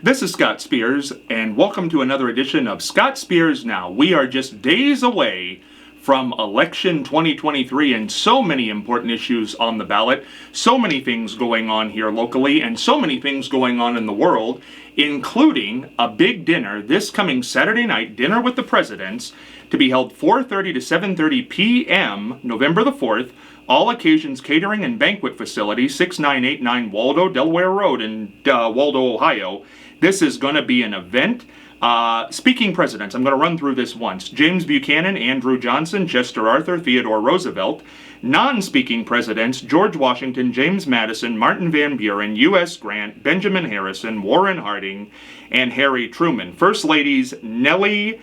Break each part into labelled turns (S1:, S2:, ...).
S1: This is Scott Spears, and welcome to another edition of Scott Spears Now. We are just days away from election 2023 and so many important issues on the ballot, so many things going on here locally, and so many things going on in the world, including a big dinner this coming Saturday night, Dinner with the Presidents, to be held 4:30 to 7:30 p.m. November the 4th, All Occasions Catering and Banquet Facility, 6989 Waldo, Delaware Road in Waldo, Ohio. This is going to be an event. Speaking presidents, I'm going to run through this once. James Buchanan, Andrew Johnson, Chester Arthur, Theodore Roosevelt. Non-speaking presidents, George Washington, James Madison, Martin Van Buren, U.S. Grant, Benjamin Harrison, Warren Harding, and Harry Truman. First ladies, Nellie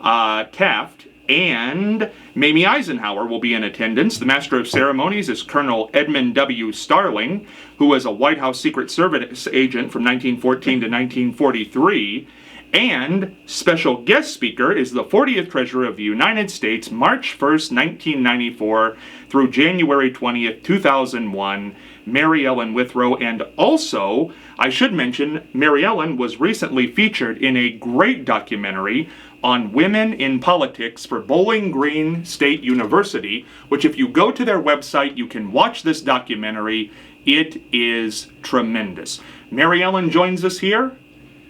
S1: Taft and Mamie Eisenhower will be in attendance. The Master of Ceremonies is Colonel Edmund W. Starling, who was a White House Secret Service agent from 1914 to 1943. And special guest speaker is the 40th Treasurer of the United States, March 1st, 1994 through January 20th, 2001, Mary Ellen Withrow. And also, I should mention, Mary Ellen was recently featured in a great documentary on women in politics for Bowling Green State University, which if you go to their website, you can watch this documentary. It is tremendous. Mary Ellen joins us here.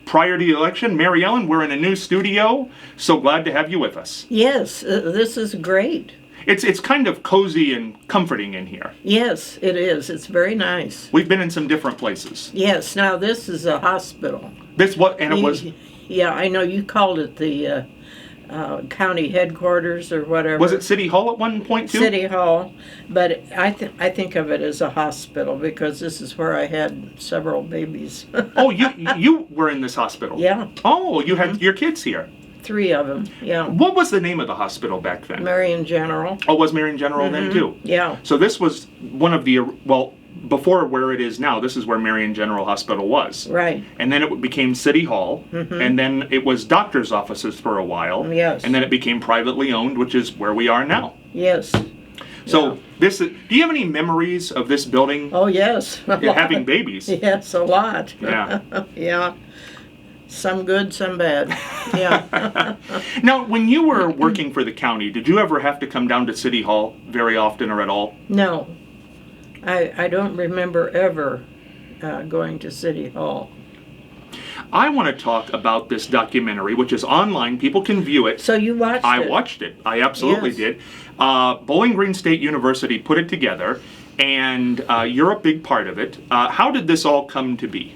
S1: Prior to the election, Mary Ellen, we're in a new studio. So glad to have you with us.
S2: Yes, this is great.
S1: It's kind of cozy and comforting in here.
S2: Yes, it is. It's very nice.
S1: We've been in some different places.
S2: Yes, now this is a hospital.
S1: This what? And it was.
S2: Yeah, I know you called it the county headquarters or whatever.
S1: Was it City Hall at one point too?
S2: City Hall, but I think of it as a hospital because this is where I had several babies.
S1: Oh, you were in this hospital?
S2: Yeah.
S1: Oh, you had your kids here?
S2: 3 of them, yeah.
S1: What was the name of the hospital back then?
S2: Marion General.
S1: Oh, was Marion General then too?
S2: Yeah.
S1: So this was one of the, well, before where it is now, this is where Marion General Hospital was.
S2: Right.
S1: And then it became City Hall, and then it was doctor's offices for a while.
S2: Yes.
S1: And then it became privately owned, which is where we are now.
S2: Yes.
S1: So
S2: yeah.
S1: this is, do you have any memories of this building?
S2: Oh, yes.
S1: Having babies?
S2: Yes, a lot.
S1: Yeah.
S2: Yeah. Some good, some bad. Yeah.
S1: Now, when you were working for the county, did you ever have to come down to City Hall very often or at all?
S2: No. I don't remember ever going to City Hall.
S1: I want to talk about this documentary, which is online. People can view it.
S2: So you watched it?
S1: I watched it. I absolutely did. Bowling Green State University put it together, and you're a big part of it. How did this all come to be?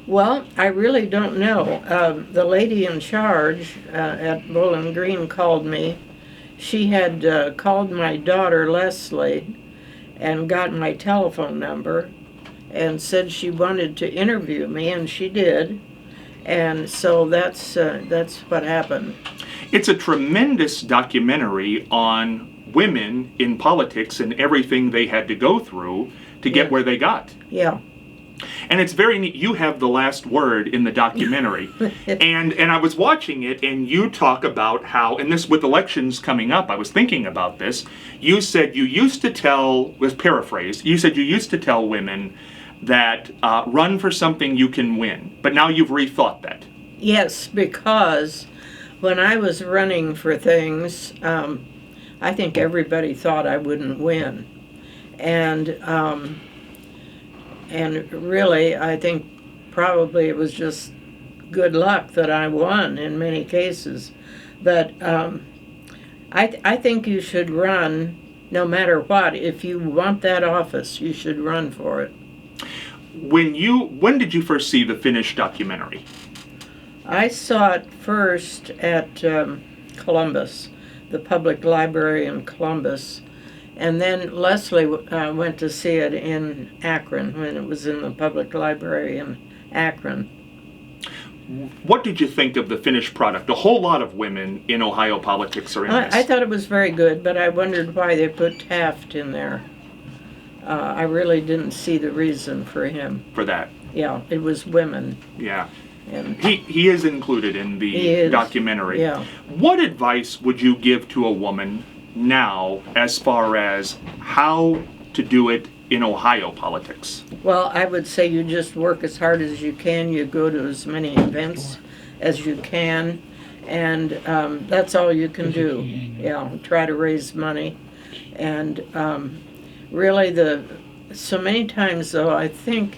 S2: Well, I really don't know. The lady in charge at Bowling Green called me. She had called my daughter, Leslie, and got my telephone number and said she wanted to interview me, and she did. And so that's what happened.
S1: It's a tremendous documentary on women in politics and everything they had to go through to get where they got.
S2: Yeah.
S1: And it's very neat. You have the last word in the documentary. and I was watching it, and you talk about how, and this with elections coming up, I was thinking about this. You said you used to tell, was paraphrased, you said you used to tell women that run for something you can win. But now you've rethought that. Yes,
S2: because when I was running for things, I think everybody thought I wouldn't win. And really, I think probably it was just good luck that I won in many cases. But I think you should run no matter what. If you want that office, you should run for it.
S1: When did you first see the finished documentary?
S2: I saw it first at Columbus, the public library in Columbus. And then Leslie went to see it in Akron when it was in the public library in Akron.
S1: What did you think of the finished product? A whole lot of women in Ohio politics are in this.
S2: I thought it was very good, but I wondered why they put Taft in there. I really didn't see the reason for him.
S1: For that?
S2: Yeah, it was women.
S1: Yeah.
S2: And
S1: he is included in the documentary.
S2: Yeah.
S1: What advice would you give to a woman now as far as how to do it in Ohio politics?
S2: Well, I would say you just work as hard as you can. You go to as many events as you can, and that's all you can do. Try to raise money, and really so many times though, I think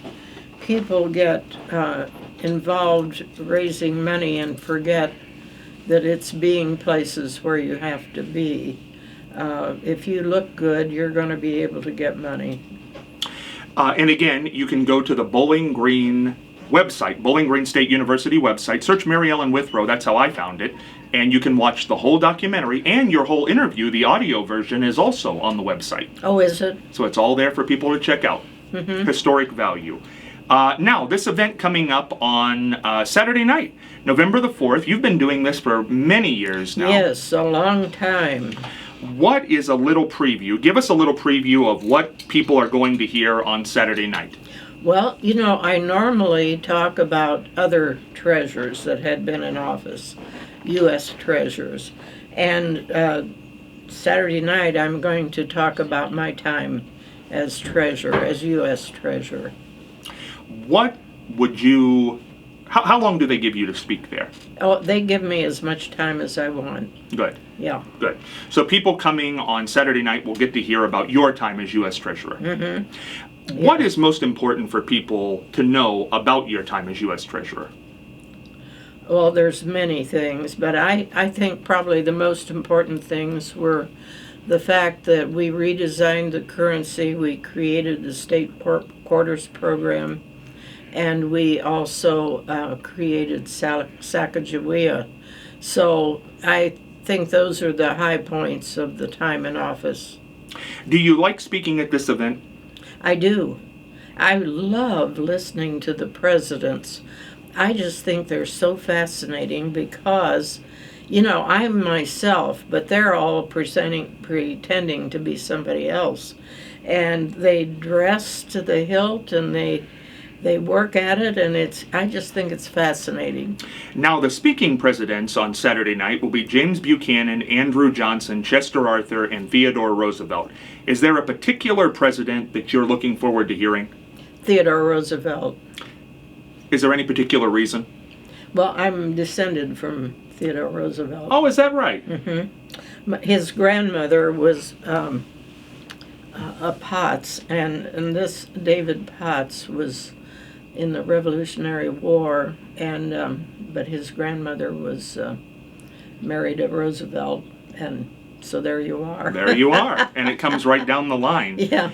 S2: people get involved raising money and forget that it's being places where you have to be. If you look good, you're going to be able to get money.
S1: And again, you can go to the Bowling Green website, Bowling Green State University website, search Mary Ellen Withrow, that's how I found it, and you can watch the whole documentary and your whole interview. The audio version is also on the website.
S2: Oh, is it?
S1: So it's all there for people to check out. Historic value. Now, this event coming up on Saturday night, November the 4th. You've been doing this for many years now.
S2: Yes, a long time.
S1: What is a little preview? Give us a little preview of what people are going to hear on Saturday night.
S2: Well, I normally talk about other treasurers that had been in office, U.S. treasurers. And Saturday night, I'm going to talk about my time as treasurer, as U.S. treasurer.
S1: What would you... How long do they give you to speak there?
S2: Oh, they give me as much time as I want.
S1: Good.
S2: Yeah.
S1: Good. So people coming on Saturday night will get to hear about your time as U.S. Treasurer. What is most important for people to know about your time as U.S. Treasurer?
S2: Well, there's many things, but I think probably the most important things were the fact that we redesigned the currency, we created the state quarters program, and we also created Sacagawea. So I think those are the high points of the time in office.
S1: Do you like speaking at this event?
S2: I do. I love listening to the presidents. I just think they're so fascinating because, I'm myself, but they're all pretending to be somebody else. And they dress to the hilt and they work at it, and I just think it's fascinating.
S1: Now, the speaking presidents on Saturday night will be James Buchanan, Andrew Johnson, Chester Arthur, and Theodore Roosevelt. Is there a particular president that you're looking forward to hearing?
S2: Theodore Roosevelt.
S1: Is there any particular reason?
S2: Well, I'm descended from Theodore Roosevelt.
S1: Oh, is that right?
S2: His grandmother was a Potts, and this David Potts was in the Revolutionary War, and but his grandmother was married to Roosevelt, and so there you are.
S1: There you are, and it comes right down the line.
S2: Yeah.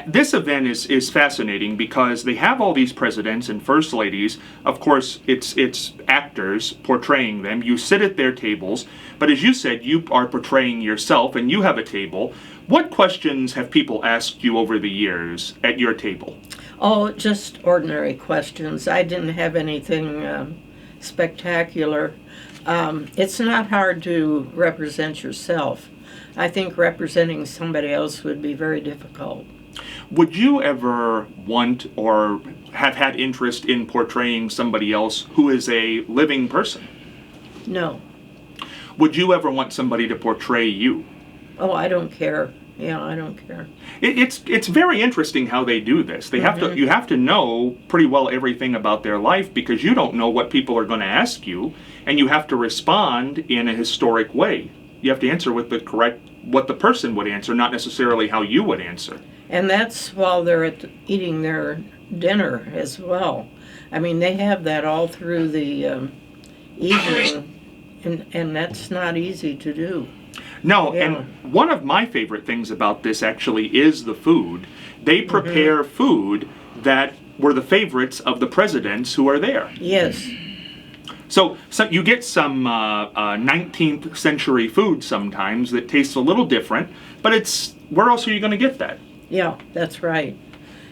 S1: This event is fascinating because they have all these presidents and first ladies. Of course, it's actors portraying them. You sit at their tables, but as you said, you are portraying yourself, and you have a table. What questions have people asked you over the years at your table?
S2: Oh, just ordinary questions. I didn't have anything spectacular. It's not hard to represent yourself. I think representing somebody else would be very difficult.
S1: Would you ever want or have had interest in portraying somebody else who is a living person?
S2: No.
S1: Would you ever want somebody to portray you?
S2: Oh, I don't care. Yeah, I don't care.
S1: It's very interesting how they do this. They have to you have to know pretty well everything about their life because you don't know what people are going to ask you, and you have to respond in a historic way. You have to answer with what the person would answer, not necessarily how you would answer.
S2: And that's while they're eating their dinner as well. I mean, they have that all through the evening, and that's not easy to do.
S1: No,
S2: Yeah.
S1: and one of my favorite things about this actually is the food. They prepare food that were the favorites of the presidents who are there.
S2: Yes.
S1: So you get some 19th century food sometimes that tastes a little different, but where else are you going to get that?
S2: Yeah, that's right.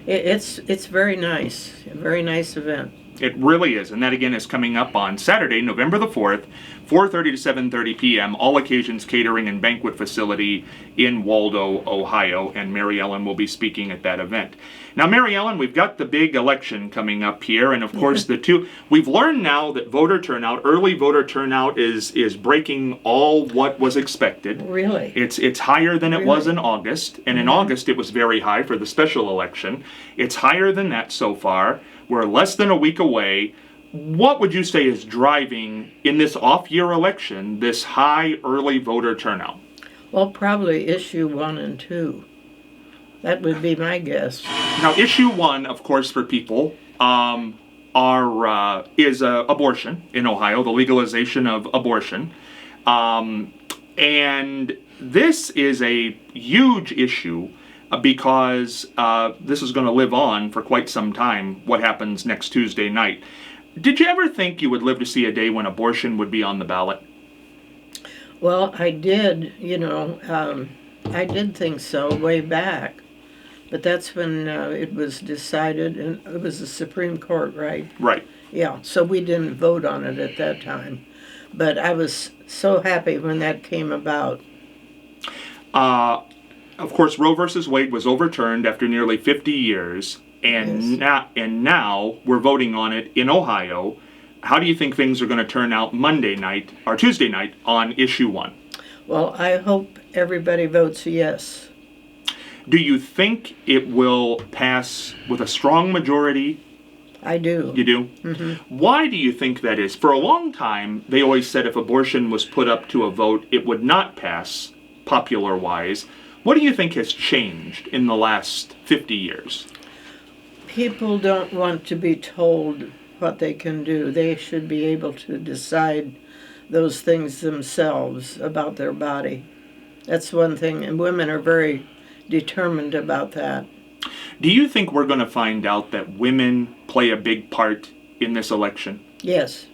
S2: It's very nice. A very nice event.
S1: It really is, and that again is coming up on Saturday, November the 4th 4:30 to 7:30 p.m., all occasions catering and banquet facility in Waldo, Ohio, and Mary Ellen will be speaking at that event. Now, Mary Ellen, we've got the big election coming up here, and of course we've learned now that early voter turnout is breaking all what was expected.
S2: Really?
S1: It's higher than it was in August, and in August it was very high for the special election. It's higher than that so far. We're less than a week away. What would you say is driving, in this off-year election, this high early voter turnout?
S2: Well, probably issue 1 and 2. That would be my guess.
S1: Now, issue 1, of course, for people is abortion in Ohio, the legalization of abortion. And this is a huge issue because this is going to live on for quite some time, what happens next Tuesday night. Did you ever think you would live to see a day when abortion would be on the ballot?
S2: Well, I did, I did think so way back. But that's when it was decided, and it was the Supreme Court, right?
S1: Right.
S2: Yeah, so we didn't vote on it at that time. But I was so happy when that came about.
S1: Of course, Roe versus Wade was overturned after nearly 50 years, and now we're voting on it in Ohio. How do you think things are going to turn out Tuesday night on issue 1?
S2: Well, I hope everybody votes yes.
S1: Do you think it will pass with a strong majority?
S2: I do.
S1: You do?
S2: Mm-hmm.
S1: Why do you think that is? For a long time, they always said if abortion was put up to a vote, it would not pass, popular-wise. What do you think has changed in the last 50 years?
S2: People don't want to be told what they can do. They should be able to decide those things themselves about their body. That's one thing, and women are very determined about that.
S1: Do you think we're going to find out that women play a big part in this election?
S2: Yes.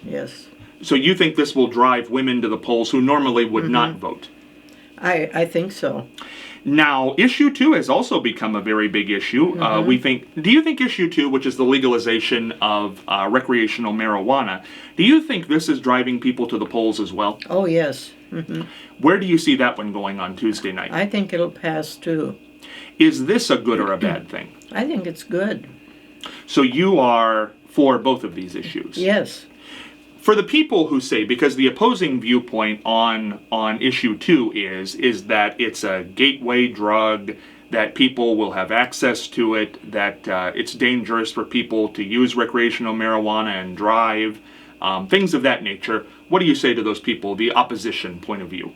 S2: Yes.
S1: So you think this will drive women to the polls who normally would not vote?
S2: I think so.
S1: Now, issue 2 has also become a very big issue. Do you think issue 2, which is the legalization of recreational marijuana, do you think this is driving people to the polls as well?
S2: Oh, yes. Mm-hmm.
S1: Where do you see that one going on Tuesday night?
S2: I think it'll pass too.
S1: Is this a good or a bad thing?
S2: I think it's good.
S1: So you are for both of these issues?
S2: Yes.
S1: For the people who say, because the opposing viewpoint on issue 2 is that it's a gateway drug, that people will have access to it, that it's dangerous for people to use recreational marijuana and drive, things of that nature. What do you say to those people, the opposition point of view?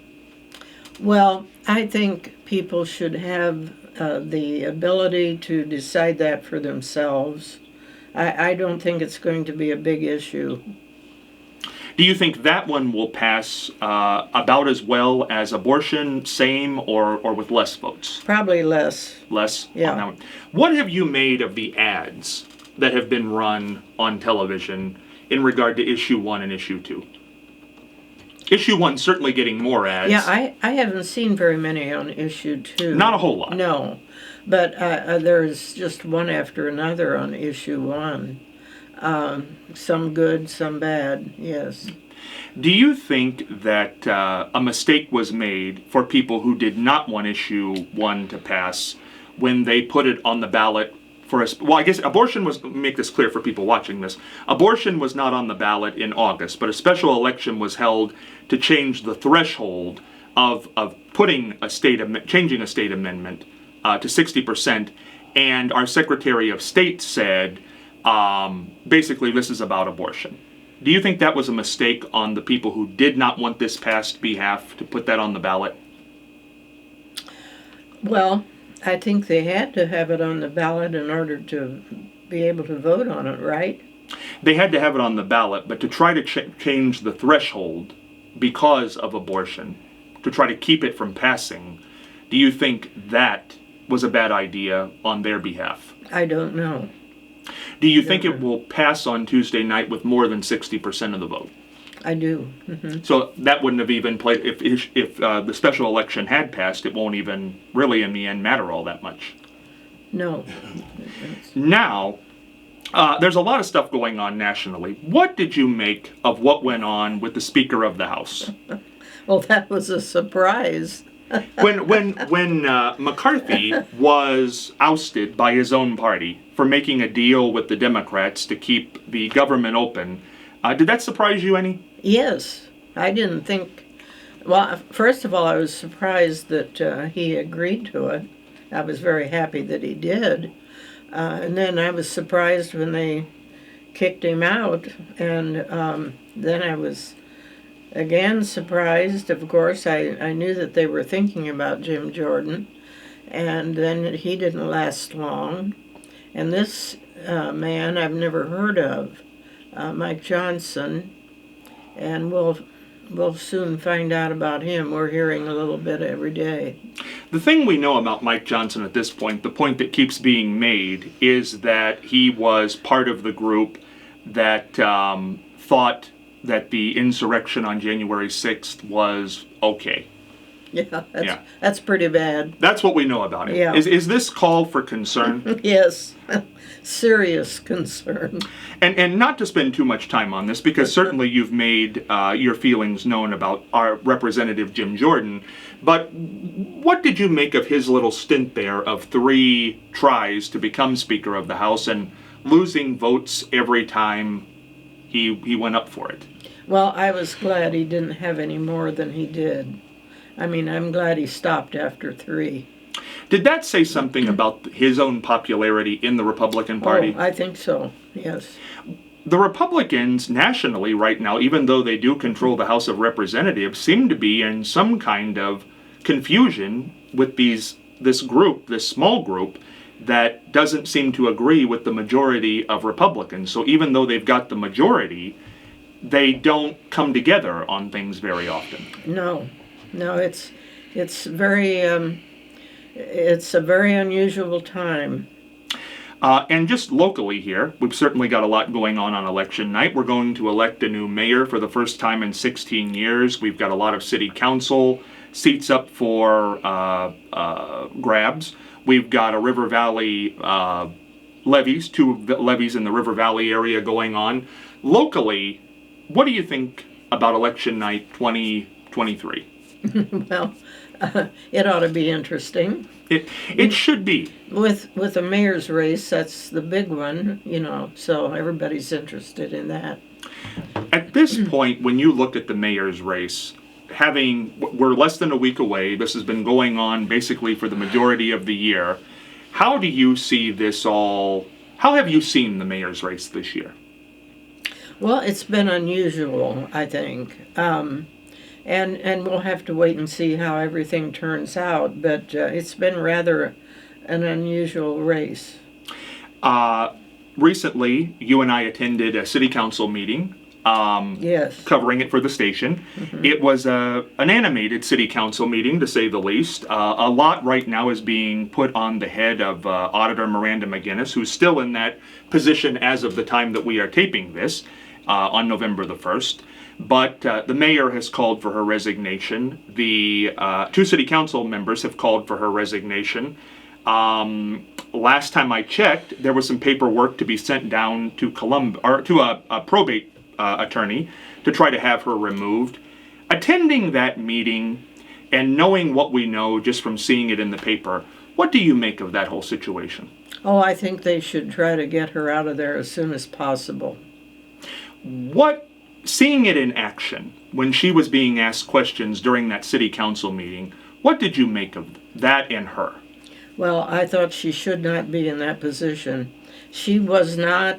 S2: Well, I think people should have the ability to decide that for themselves. I don't think it's going to be a big issue.
S1: Do you think that one will pass about as well as abortion, same, or with less votes?
S2: Probably less.
S1: Less?
S2: Yeah.
S1: On that one. What have you made of the ads that have been run on television in regard to issue 1 and issue 2? Issue 1 certainly getting more ads.
S2: Yeah, I haven't seen very many on issue 2.
S1: Not a whole lot.
S2: No, but there's just one after another on issue 1. Some good, some bad, yes.
S1: Do you think that a mistake was made for people who did not want issue 1 to pass when they put it on the ballot for well, I guess abortion was, let me make this clear for people watching this, abortion was not on the ballot in August, but a special election was held to change the threshold of changing a state amendment to 60%, and our Secretary of State said, basically this is about abortion. Do you think that was a mistake on the people who did not want this passed behalf to put that on the ballot?
S2: Well, I think they had to have it on the ballot in order to be able to vote on it, right?
S1: They had to have it on the ballot, but to try to change the threshold because of abortion, to try to keep it from passing, do you think that was a bad idea on their behalf?
S2: I don't know.
S1: Do you think it will pass on Tuesday night with more than 60% of the vote?
S2: I do. Mm-hmm.
S1: So that wouldn't have even played, if the special election had passed, it won't even really in the end matter all that much.
S2: No.
S1: Now, There's a lot of stuff going on nationally. What did you make of what went on with the Speaker of the House?
S2: Well, that was a surprise.
S1: When McCarthy was ousted by his own party for making a deal with the Democrats to keep the government open, did that surprise you any?
S2: Yes, I didn't think. Well, first of all, I was surprised that he agreed to it. I was very happy that he did. And then I was surprised when they kicked him out. And then I was again surprised. Of course, I knew that they were thinking about Jim Jordan. And then he didn't last long. And this man I've never heard of, Mike Johnson, and we'll soon find out about him. We're hearing a little bit every day.
S1: The thing we know about Mike Johnson at this point, the point that keeps being made, is that he was part of the group that thought that the insurrection on January 6th was okay.
S2: Yeah, that's pretty bad.
S1: That's what we know about him.
S2: Yeah.
S1: Is this call for concern?
S2: Yes, serious concern.
S1: And not to spend too much time on this, because certainly you've made your feelings known about our Representative Jim Jordan, but what did you make of his little stint there of 3 tries to become Speaker of the House and losing votes every time he went up for it?
S2: Well, I was glad he didn't have any more than he did. I mean, I'm glad he stopped after 3.
S1: Did that say something about his own popularity in the Republican Party?
S2: Oh, I think so, yes.
S1: The Republicans nationally right now, even though they do control the House of Representatives, seem to be in some kind of confusion with this group, this small group, that doesn't seem to agree with the majority of Republicans. So even though they've got the majority, they don't come together on things very often.
S2: No, it's very it's a very unusual time.
S1: And just locally here, we've certainly got a lot going on election night. We're going to elect a new mayor for the first time in 16 years. We've got a lot of city council seats up for grabs. We've got a River Valley levies, 2 levies in the River Valley area going on. Locally, what do you think about election night 2023?
S2: Well, it ought to be interesting.
S1: It should be.
S2: With the mayor's race, that's the big one, so everybody's interested in that.
S1: At this point, when you look at the mayor's race, we're less than a week away, this has been going on basically for the majority of the year, how do you see this all, how have you seen the mayor's race this year?
S2: Well, it's been unusual, I think. And we'll have to wait and see how everything turns out, but it's been rather an unusual race.
S1: Recently, you and I attended a city council meeting,
S2: yes,
S1: covering it for the station. Mm-hmm. It was an animated city council meeting, to say the least. A lot right now is being put on the head of Auditor Miranda McGinnis, who's still in that position as of the time that we are taping this, on November the 1st. But the mayor has called for her resignation. The 2 city council members have called for her resignation. Last time I checked, there was some paperwork to be sent down to a probate attorney to try to have her removed. Attending that meeting and knowing what we know just from seeing it in the paper, what do you make of that whole situation?
S2: Oh, I think they should try to get her out of there as soon as possible.
S1: Seeing it in action, when she was being asked questions during that city council meeting, what did you make of that and her?
S2: Well, I thought she should not be in that position. She was not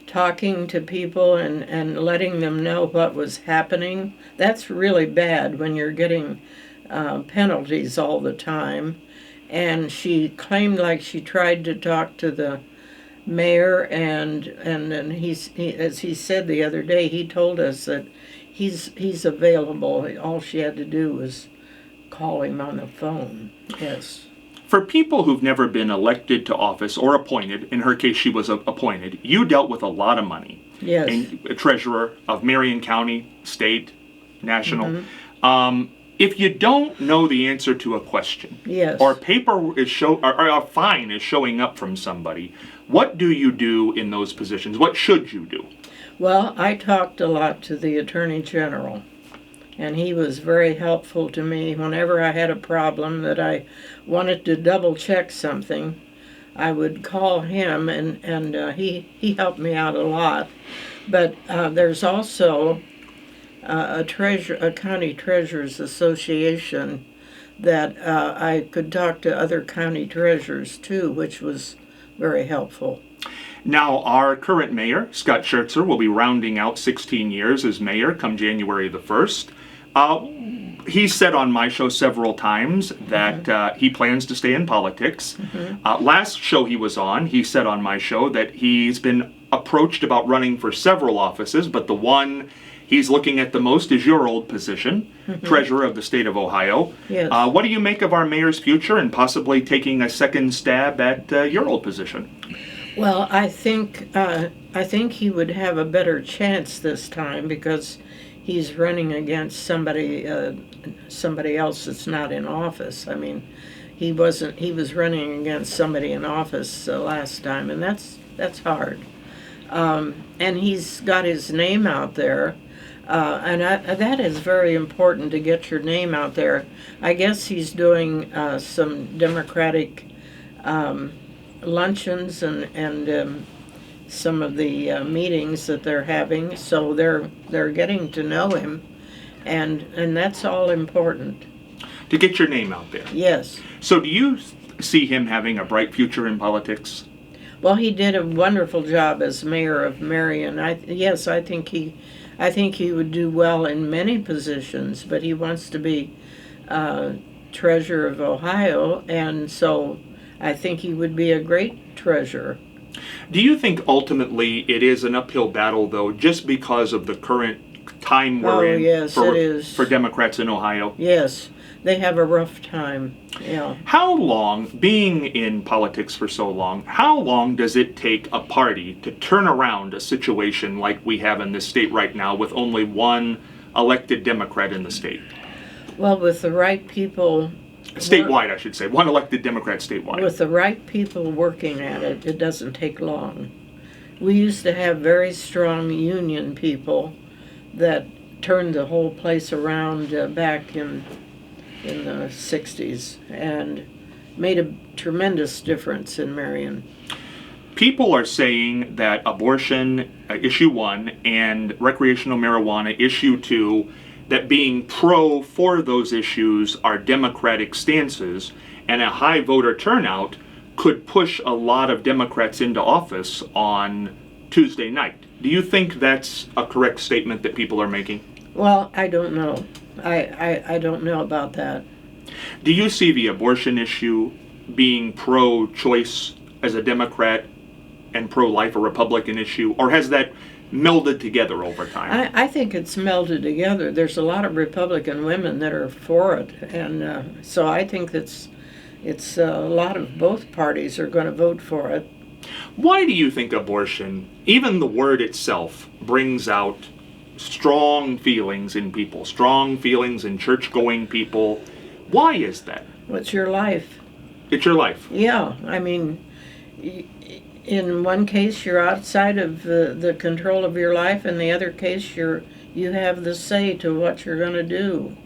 S2: talking to people and letting them know what was happening. That's really bad when you're getting penalties all the time. And she claimed like she tried to talk to the mayor, and then he, as he said the other day, he told us that he's available. All she had to do was call him on the phone. Yes.
S1: For people who've never been elected to office or appointed, in her case she was appointed, you dealt with a lot of money.
S2: Yes.
S1: And a treasurer of Marion County, state, national. Mm-hmm. If you don't know the answer to a question,
S2: yes,
S1: or a fine is showing up from somebody, What do you do in those positions? What should you do?
S2: Well, I talked a lot to the Attorney General, and he was very helpful to me whenever I had a problem that I wanted to double check something. I would call him, and he helped me out a lot. But there's also a county treasurers association that I could talk to other county treasurers too, which was very helpful.
S1: Now, our current mayor, Scott Schertzer, will be rounding out 16 years as mayor come January the 1st. He's said on my show several times that he plans to stay in politics. Last show he was on, he said on my show that he's been approached about running for several offices, but the one he's looking at the most is your old position, treasurer of the state of Ohio.
S2: Yes.
S1: What do you make of our mayor's future and possibly taking a second stab at your old position?
S2: Well, I think he would have a better chance this time because he's running against somebody else that's not in office. I mean, he was running against somebody in office last time, and that's hard. And he's got his name out there, and that is very important to get your name out there. I guess he's doing some Democratic luncheons and some of the meetings that they're having, so they're getting to know him, and that's all important.
S1: To get your name out there.
S2: Yes.
S1: So do you see him having a bright future in politics?
S2: Well, he did a wonderful job as mayor of Marion. I think he would do well in many positions, but he wants to be treasurer of Ohio, and so I think he would be a great treasurer.
S1: Do you think ultimately it is an uphill battle, though, just because of the current time we're in
S2: yes, it is.
S1: For Democrats in Ohio?
S2: Yes, they have a rough time. Yeah.
S1: How long, being in politics for so long, how long does it take a party to turn around a situation like we have in this state right now with only one elected Democrat in the state?
S2: Well, with the right people...
S1: Statewide, I should say. One elected Democrat statewide.
S2: With the right people working at it, it doesn't take long. We used to have very strong union people that turned the whole place around back in the 60s and made a tremendous difference in Marion.
S1: People are saying that abortion, issue 1, and recreational marijuana, issue 2, that being pro for those issues are Democratic stances, and a high voter turnout could push a lot of Democrats into office on Tuesday night. Do you think that's a correct statement that people are making?
S2: Well, I don't know. I don't know about that.
S1: Do you see the abortion issue being pro-choice as a Democrat and pro-life a Republican issue, or has that melded together over time?
S2: I think it's melded together. There's a lot of Republican women that are for it, and so I think it's a lot of both parties are going to vote for it.
S1: Why do you think abortion, even the word itself, brings out strong feelings in people, strong feelings in church-going people? Why is that?
S2: What's your life?
S1: It's your life.
S2: Yeah, I mean, in one case you're outside of the control of your life, in the other case you have the say to what you're going to do,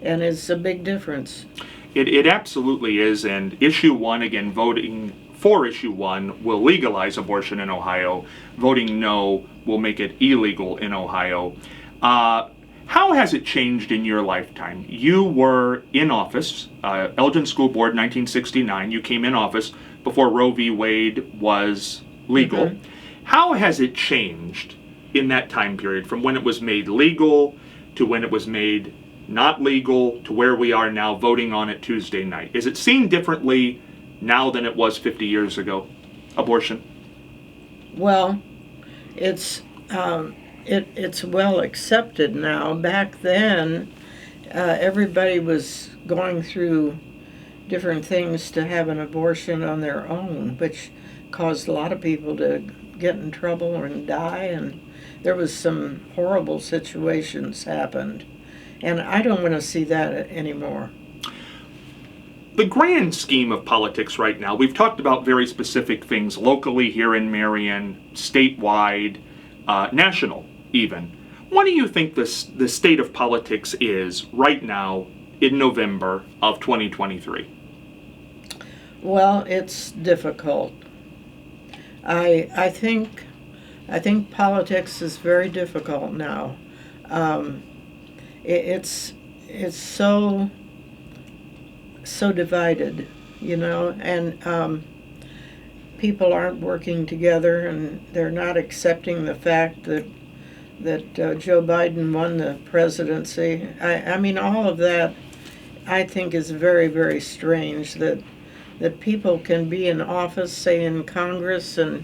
S2: and it's a big difference.
S1: It absolutely is, and issue 1, again, voting for issue 1 will legalize abortion in Ohio. Voting no will make it illegal in Ohio. How has it changed in your lifetime? You were in office, Elgin School Board, 1969. You came in office before Roe v. Wade was legal. Mm-hmm. How has it changed in that time period, from when it was made legal to when it was made not legal to where we are now voting on it Tuesday night? Is it seen differently now than it was 50 years ago, abortion?
S2: Well, it's well accepted now. Back then, everybody was going through different things to have an abortion on their own, which caused a lot of people to get in trouble and die, and there was some horrible situations happened. And I don't want to see that anymore.
S1: the grand scheme of politics right now, we've talked about very specific things locally here in Marion, statewide, national even. What do you think the state of politics is right now in November of 2023?
S2: Well, it's difficult. I think politics is very difficult now. It's so divided, and people aren't working together, and they're not accepting the fact that Joe Biden won the presidency. I mean, all of that, I think, is very, very strange that people can be in office, say in Congress and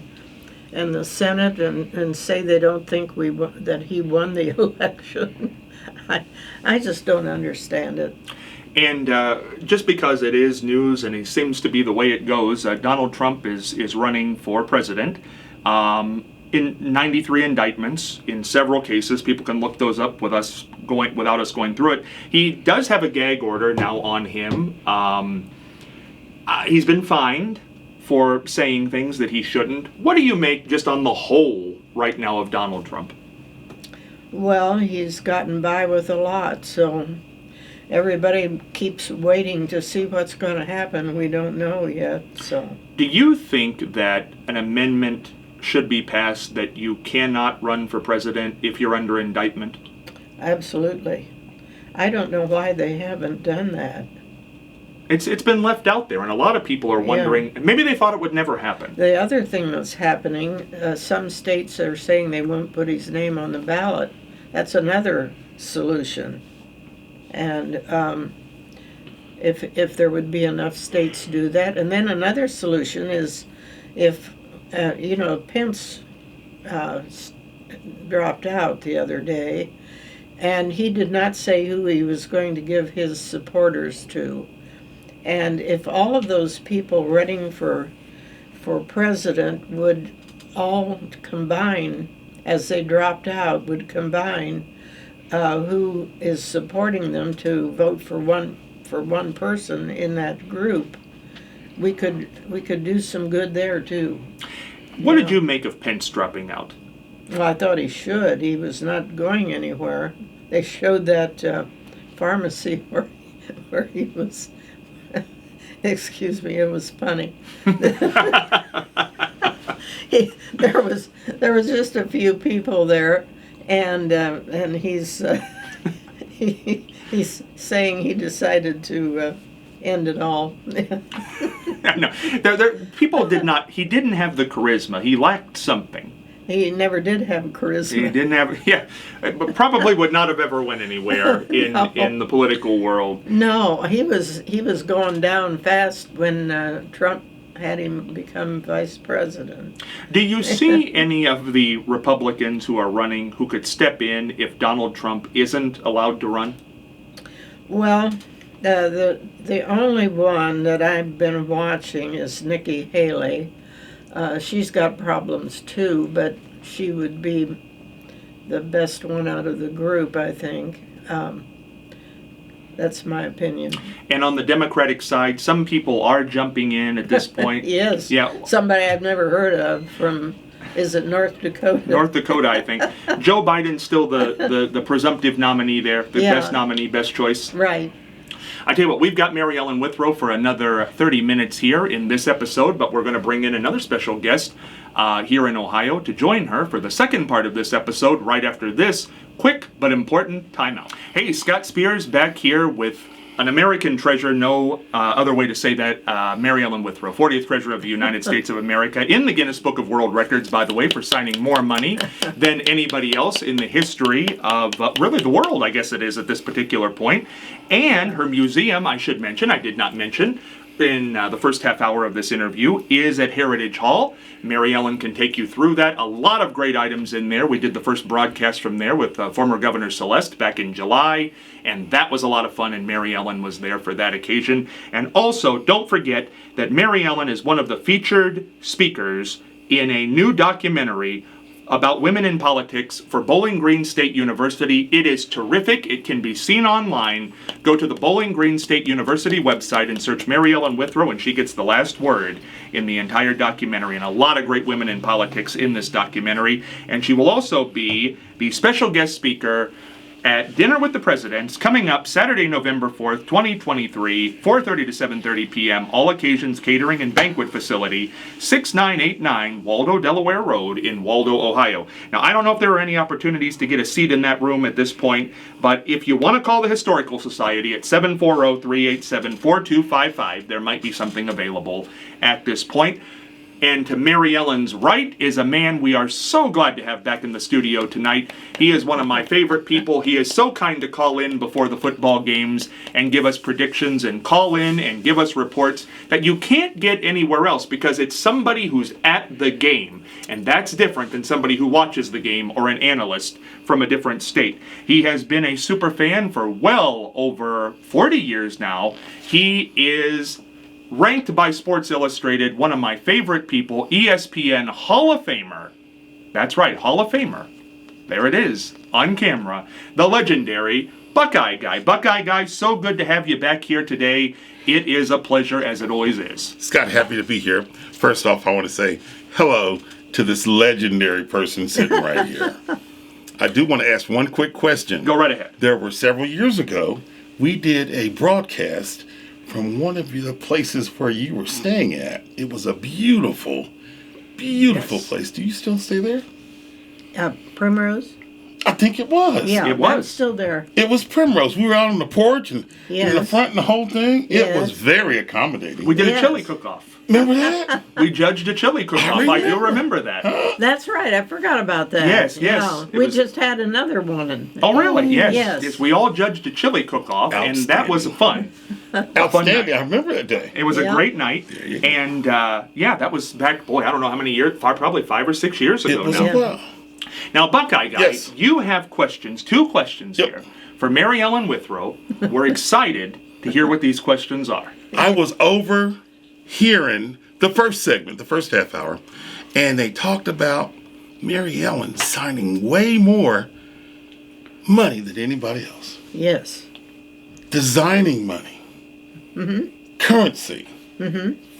S2: the Senate, and say they don't think that he won the election. I just don't understand it.
S1: And just because it is news and it seems to be the way it goes, Donald Trump is running for president. In 93 indictments in several cases, people can look those up without us going through it. He does have a gag order now on him. He's been fined for saying things that he shouldn't. What do you make, just on the whole, right now, of Donald Trump?
S2: Well, he's gotten by with a lot, so everybody keeps waiting to see what's going to happen. We don't know yet. So,
S1: do you think that an amendment should be passed that you cannot run for president if you're under indictment?
S2: Absolutely. I don't know why they haven't done that.
S1: It's been left out there, and a lot of people are wondering, maybe they thought it would never happen.
S2: The other thing that's happening, some states are saying they won't put his name on the ballot. That's another solution. And if there would be enough states to do that. And then another solution is if, Pence dropped out the other day, and he did not say who he was going to give his supporters to. And if all of those people running for president would all combine, as they dropped out, would combine who is supporting them to vote for one person in that group, we could do some good there too.
S1: What did you make of Pence dropping out?
S2: Well, I thought he should. He was not going anywhere. They showed that pharmacy where he was. Excuse me, it was funny. There was just a few people there, and he's he's saying he decided to end it all.
S1: No, people did not. He didn't have the charisma. He lacked something.
S2: He never did have charisma.
S1: He didn't have, but probably would not have ever went anywhere in the political world.
S2: No, he was going down fast when Trump had him become vice president.
S1: Do you see any of the Republicans who are running who could step in if Donald Trump isn't allowed to run?
S2: Well, the only one that I've been watching is Nikki Haley. She's got problems too, but she would be the best one out of the group, I think. That's my opinion.
S1: And on the Democratic side, some people are jumping in at this point.
S2: Yes.
S1: Yeah.
S2: Somebody I've never heard of from, is it North Dakota?
S1: North Dakota, I think. Joe Biden's still the presumptive nominee there, the best nominee, best choice.
S2: Right.
S1: I tell you what, we've got Mary Ellen Withrow for another 30 minutes here in this episode, but we're going to bring in another special guest here in Ohio to join her for the second part of this episode right after this quick but important timeout. Hey, Scott Spears back here with an American treasure, no other way to say that, Mary Ellen Withrow, 40th Treasurer of the United States of America, in the Guinness Book of World Records, by the way, for signing more money than anybody else in the history of really the world, I guess it is at this particular point. And her museum, I should mention, I did not mention, in the first half hour of this interview, is at Heritage Hall. Mary Ellen can take you through that. A lot of great items in there. We did the first broadcast from there with former Governor Celeste back in July, and that was a lot of fun, and Mary Ellen was there for that occasion. And also, don't forget that Mary Ellen is one of the featured speakers in a new documentary about women in politics for Bowling Green State University. It is terrific. It can be seen online. Go to the Bowling Green State University website and search Mary Ellen Withrow, and she gets the last word in the entire documentary. And a lot of great women in politics in this documentary. And she will also be the special guest speaker at Dinner with the Presidents coming up Saturday, November 4th, 2023, 4:30 to 7:30 p.m., All Occasions Catering and Banquet Facility, 6989 Waldo, Delaware Road in Waldo, Ohio. Now, I don't know if there are any opportunities to get a seat in that room at this point, but if you want to call the Historical Society at 740-387-4255, there might be something available at this point. And to Mary Ellen's right is a man we are so glad to have back in the studio tonight. He is one of my favorite people. He is so kind to call in before the football games and give us predictions and call in and give us reports that you can't get anywhere else because it's somebody who's at the game. And that's different than somebody who watches the game or an analyst from a different state. He has been a super fan for well over 40 years now. He is ranked by Sports Illustrated, one of my favorite people, ESPN Hall of Famer. That's right, Hall of Famer. There it is, on camera. The legendary Buckeye Guy. Buckeye Guy, so good to have you back here today. It is a pleasure, as it always is.
S3: Scott, happy to be here. First off, I want to say hello to this legendary person sitting right here. I do want to ask one quick question.
S1: Go right ahead.
S3: There were several years ago, we did a broadcast from one of the places where you were staying at. It was a beautiful, beautiful place. Do you still stay there?
S2: Primrose?
S3: I think it was.
S2: Yeah,
S1: It was.
S2: that's still there.
S3: It was Primrose. We were out on the porch and in the front and the whole thing. It was
S2: Yes.
S3: very accommodating.
S1: We did
S2: Yes.
S1: a chili cook-off.
S3: Remember that?
S1: We judged a chili cook-off. I do remember that.
S2: That's right. I forgot about that.
S1: Yes, yes.
S2: Yeah.
S1: It
S2: We
S1: was-
S2: just had another one.
S1: Oh, really? Yes.
S2: Yes.
S1: We all judged a chili cook-off, and that was fun.
S3: Outstanding. I remember that day.
S1: It was a
S2: Yeah.
S1: great night, and that was back, boy, I don't know how many years, probably 5 or 6 years ago
S3: It was
S1: now.
S3: a while.
S1: Now, Buckeye Guy,
S3: Yes.
S1: you have questions, 2 questions
S3: Yep.
S1: here for Mary Ellen Withrow. We're excited to hear what these questions are.
S3: I was overhearing the first segment, the first half hour, and they talked about Mary Ellen signing way more money than anybody else.
S2: Yes.
S3: Designing money. Currency.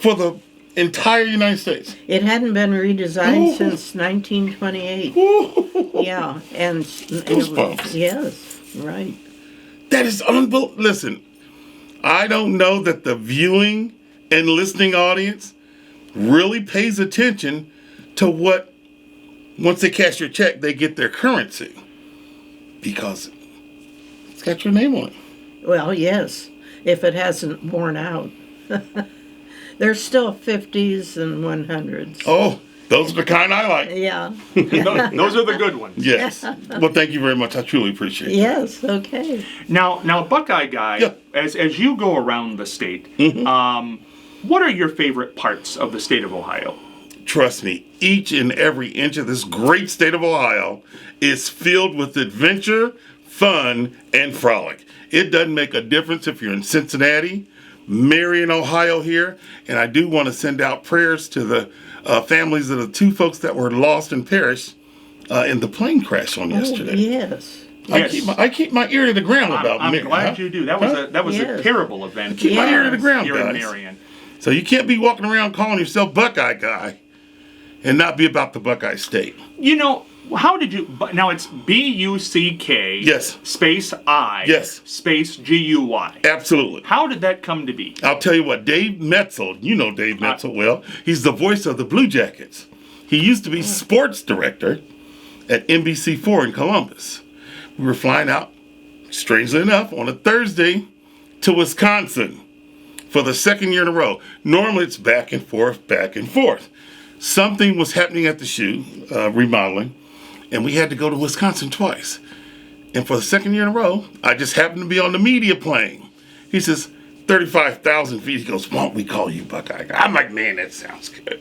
S3: For the entire United States.
S2: It hadn't been redesigned
S3: Ooh.
S2: since 1928. Yeah, and
S3: Goosebumps.
S2: yes, right.
S3: That is unbelievable. Listen, I don't know that the viewing and listening audience really pays attention to what, once they cash your check, they get their currency. Because it's got your name on it.
S2: Well, yes, if it hasn't worn out. There's still 50s and 100s.
S3: Oh, those are the kind I like.
S2: Yeah.
S1: Those are the good ones.
S3: Yes. Well, thank you very much. I truly appreciate it.
S2: Yes, okay.
S1: Now, Buckeye Guy,
S3: Yeah.
S1: as you go around the state, what are your favorite parts of the state of Ohio?
S3: Trust me, each and every inch of this great state of Ohio is filled with adventure, fun, and frolic. It doesn't make a difference if you're in Cincinnati, Marion, Ohio here, and I do want to send out prayers to the families of the 2 folks that were lost and perished in the plane crash on yesterday.
S2: Oh, yes.
S1: Yes.
S3: I keep my ear to the ground about
S1: I'm
S3: Marion.
S1: glad you do. That was a
S2: Yes.
S1: terrible event.
S3: Keep my ear to the ground,
S1: here in
S3: guys.
S1: Marion.
S3: So you can't be walking around calling yourself Buckeye Guy and not be about the Buckeye State.
S1: You know, how did you? Now it's B-U-C-K.
S3: Yes.
S1: Space I.
S3: Yes.
S1: Space G-U-Y.
S3: Absolutely.
S1: How did that come to be?
S3: I'll tell you what, Dave Metzel, you know Dave Metzel well. He's the voice of the Blue Jackets. He used to be sports director at NBC4 in Columbus. We were flying out, strangely enough, on a Thursday to Wisconsin for the 2nd year in a row. Normally it's back and forth, back and forth. Something was happening at the shoe, remodeling, and we had to go to Wisconsin twice. And for the 2nd year in a row, I just happened to be on the media plane. He says, 35,000 feet. He goes, won't we call you Buckeye Guy? I'm like, man, that sounds good.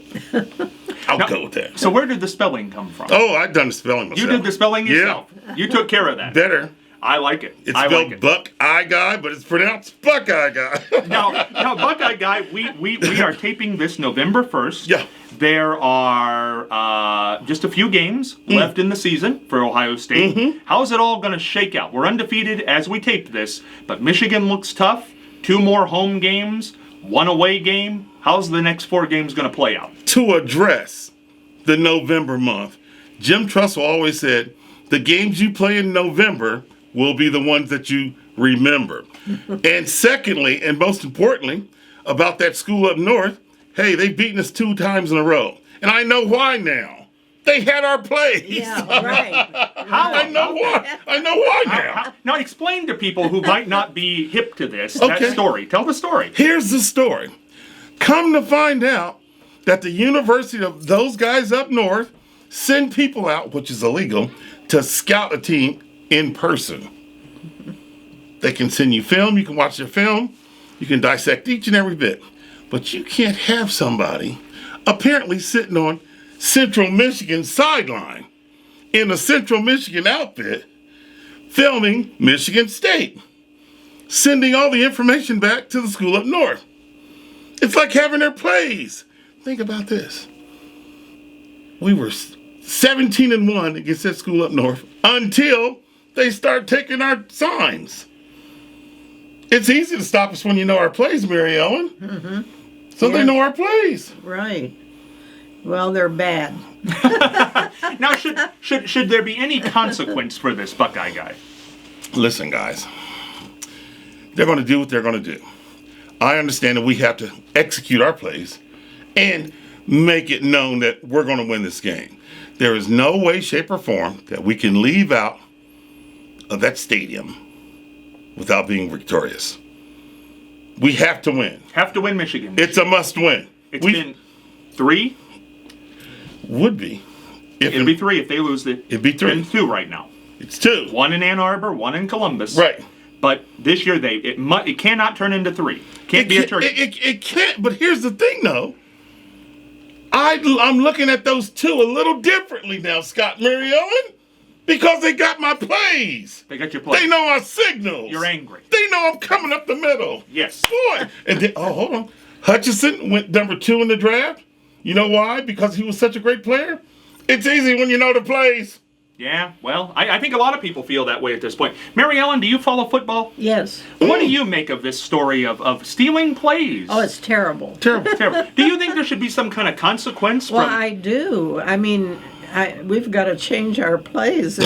S3: I'll go with that.
S1: So where did the spelling come from?
S3: Oh, I've done the spelling myself.
S1: You did the spelling yourself. You took care of that.
S3: Better.
S1: I like it.
S3: It's
S1: I
S3: spelled
S1: like it.
S3: Buckeye Guy, but it's pronounced Buckeye Guy.
S1: Now, Buckeye Guy, we are taping this November 1st.
S3: Yeah.
S1: There are just a few games left in the season for Ohio State. How's it all going to shake out? We're undefeated as we tape this, but Michigan looks tough. 2 more home games, 1 away game. How's the next 4 games going to play out?
S3: To address the November month, Jim Trussell always said, the games you play in November will be the ones that you remember. And secondly, and most importantly, about that school up north, hey, they've beaten us 2 times in a row. And I know why now. They had our plays.
S2: Yeah, right.
S3: I know why. I know why now.
S1: Now explain to people who might not be hip to this,
S3: Okay.
S1: that story. Tell the story.
S3: Here's the story. Come to find out that the university of those guys up north send people out, which is illegal, to scout a team in person. They can send you film, you can watch their film, you can dissect each and every bit. But you can't have somebody apparently sitting on Central Michigan sideline in a Central Michigan outfit filming Michigan State, sending all the information back to the school up north. It's like having their plays. Think about this. We were 17-1 against that school up north until they start taking our signs. It's easy to stop us when you know our plays, Mary Ellen. So they know our plays.
S2: Right. Well, they're bad.
S1: Now, should there be any consequence for this Buckeye Guy?
S3: Listen, guys. They're going to do what they're going to do. I understand that we have to execute our plays and make it known that we're going to win this game. There is no way, shape, or form that we can leave out of that stadium without being victorious. We have to win.
S1: Have to win Michigan.
S3: It's a must win.
S1: It's been 3?
S3: Would be.
S1: It'd be 3 if they lose it.
S3: It'd be 3.
S1: And 2 right now.
S3: It's 2.
S1: 1 in Ann Arbor, 1 in Columbus.
S3: Right.
S1: But this year it cannot turn into 3. Can't be a turkey.
S3: It can't. But here's the thing, though. I'm looking at those 2 a little differently now, Scott, Mary Ellen, because they got my plays.
S1: They got your plays.
S3: They know our signals.
S1: You're angry.
S3: They know I'm coming up the middle.
S1: Yes.
S3: Boy. And then, hold on. Hutchinson went number 2 in the draft. You know why? Because he was such a great player? It's easy when you know the plays.
S1: Yeah, well, I think a lot of people feel that way at this point. Mary Ellen, do you follow football?
S2: Yes.
S1: What do you make of this story of stealing plays?
S2: Oh, it's terrible.
S3: Terrible.
S1: Terrible. Do you think there should be some kind of consequence
S2: Well,
S1: from...
S2: I do. I mean, we've got to change our plays.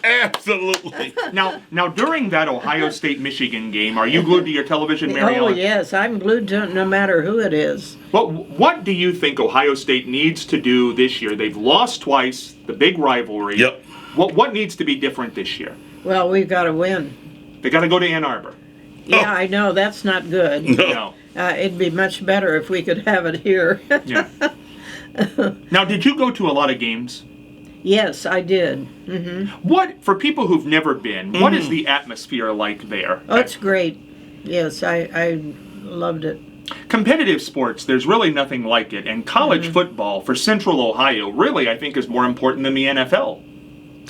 S3: Absolutely.
S1: Now, during that Ohio State-Michigan game, are you glued to your television, Mary
S2: Oh,
S1: Ellen?
S2: yes. I'm glued to it no matter who it is.
S1: What do you think Ohio State needs to do this year? They've lost twice, the big rivalry.
S3: Yep.
S1: What needs to be different this year?
S2: Well, we've got to win.
S1: They got to go to Ann Arbor.
S2: Yeah, I know. That's not good.
S1: No.
S2: It'd be much better if we could have it here.
S1: Yeah. Now, did you go to a lot of games?
S2: Yes, I did.
S1: What, for people who've never been, what is the atmosphere like there?
S2: Oh, it's great. Yes, I loved it.
S1: Competitive sports, there's really nothing like it. And college football for Central Ohio really, I think, is more important than the NFL.